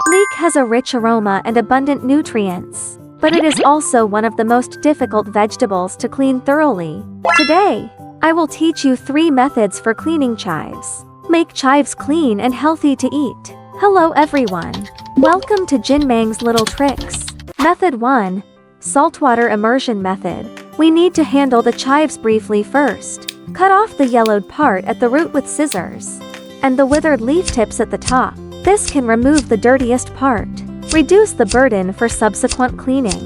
Leek has a rich aroma and abundant nutrients, but it is also one of the most difficult vegetables to clean thoroughly. Today, I will teach you 3 methods for cleaning chives. Make chives clean and healthy to eat. Hello everyone. Welcome to Jin Mang's Little Tricks. Method 1. Saltwater immersion method. We need to handle the chives briefly first. Cut off the yellowed part at the root with scissors, and the withered leaf tips at the top. This can remove the dirtiest part. Reduce the burden for subsequent cleaning.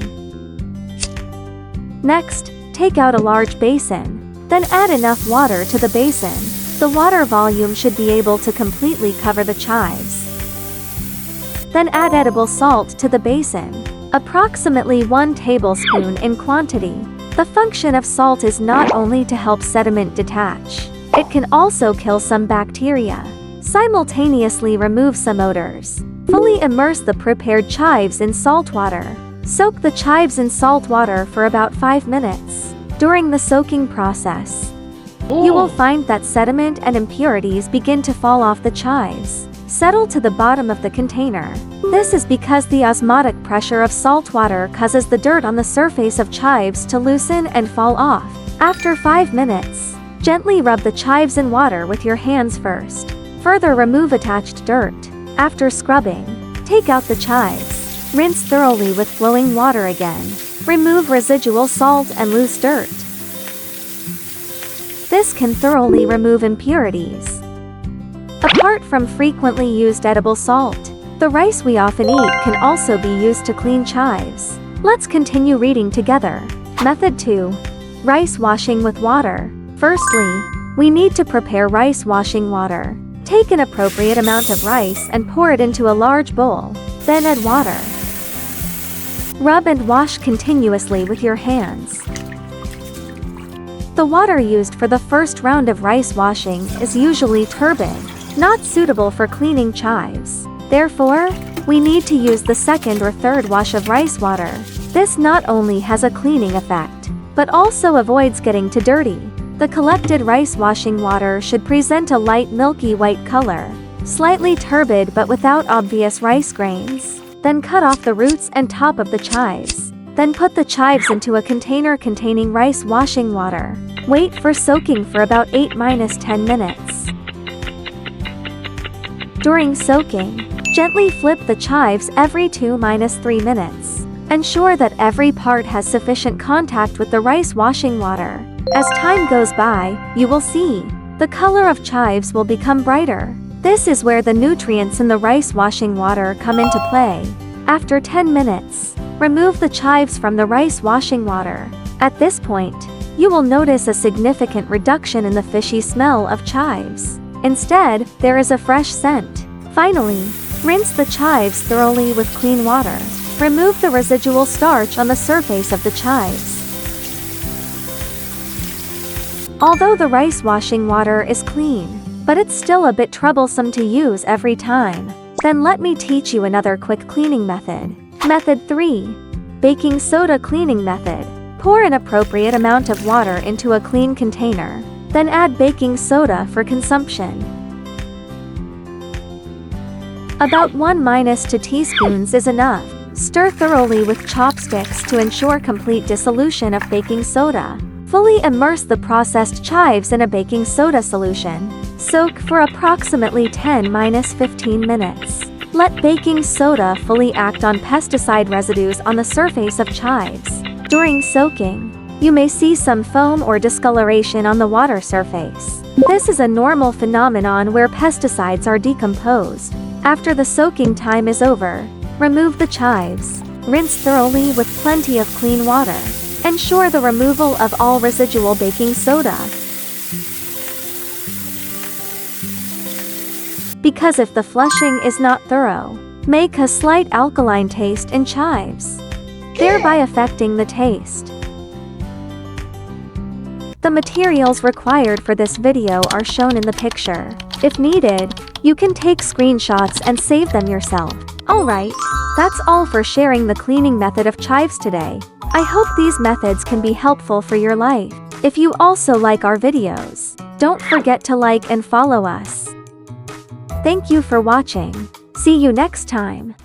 Next, take out a large basin. Then add enough water to the basin. The water volume should be able to completely cover the chives. Then add edible salt to the basin, approximately 1 tablespoon in quantity. The function of salt is not only to help sediment detach, it can also kill some bacteria. Simultaneously remove some odors. Fully immerse the prepared chives in salt water. Soak the chives in salt water for about 5 minutes. During the soaking process, you will find that sediment and impurities begin to fall off the chives, settle to the bottom of the container. This is because the osmotic pressure of salt water causes the dirt on the surface of chives to loosen and fall off. After 5 minutes, gently rub the chives in water with your hands first. Further remove attached dirt. After scrubbing, take out the chives. Rinse thoroughly with flowing water again. Remove residual salt and loose dirt. This can thoroughly remove impurities. Apart from frequently used edible salt, the rice we often eat can also be used to clean chives. Let's continue reading together. Method 2. Rice washing with water. Firstly, we need to prepare rice washing water. Take an appropriate amount of rice and pour it into a large bowl. Then add water. Rub and wash continuously with your hands. The water used for the first round of rice washing is usually turbid, not suitable for cleaning chives. Therefore, we need to use the second or third wash of rice water. This not only has a cleaning effect, but also avoids getting too dirty. The collected rice washing water should present a light milky white color, slightly turbid but without obvious rice grains. Then cut off the roots and top of the chives. Then put the chives into a container containing rice washing water. Wait for soaking for about 8-10 minutes. During soaking, gently flip the chives every 2-3 minutes. Ensure that every part has sufficient contact with the rice washing water. As time goes by, you will see the color of chives will become brighter. This is where the nutrients in the rice washing water come into play. After 10 minutes, remove the chives from the rice washing water. At this point, you will notice a significant reduction in the fishy smell of chives. Instead, there is a fresh scent. Finally, rinse the chives thoroughly with clean water. Remove the residual starch on the surface of the chives. Although the rice washing water is clean, but it's still a bit troublesome to use every time. Then let me teach you another quick cleaning method. Method 3. Baking soda cleaning method. Pour an appropriate amount of water into a clean container. Then add baking soda for consumption. About 1-2 teaspoons is enough. Stir thoroughly with chopsticks to ensure complete dissolution of baking soda. Fully immerse the processed chives in a baking soda solution. Soak for approximately 10-15 minutes. Let baking soda fully act on pesticide residues on the surface of chives. During soaking, you may see some foam or discoloration on the water surface. This is a normal phenomenon where pesticides are decomposed. After the soaking time is over, remove the chives. Rinse thoroughly with plenty of clean water. Ensure the removal of all residual baking soda. Because if the flushing is not thorough, make a slight alkaline taste in chives, thereby affecting the taste. The materials required for this video are shown in the picture. If needed, you can take screenshots and save them yourself. Alright, that's all for sharing the cleaning method of chives today. I hope these methods can be helpful for your life. If you also like our videos, don't forget to like and follow us. Thank you for watching. See you next time.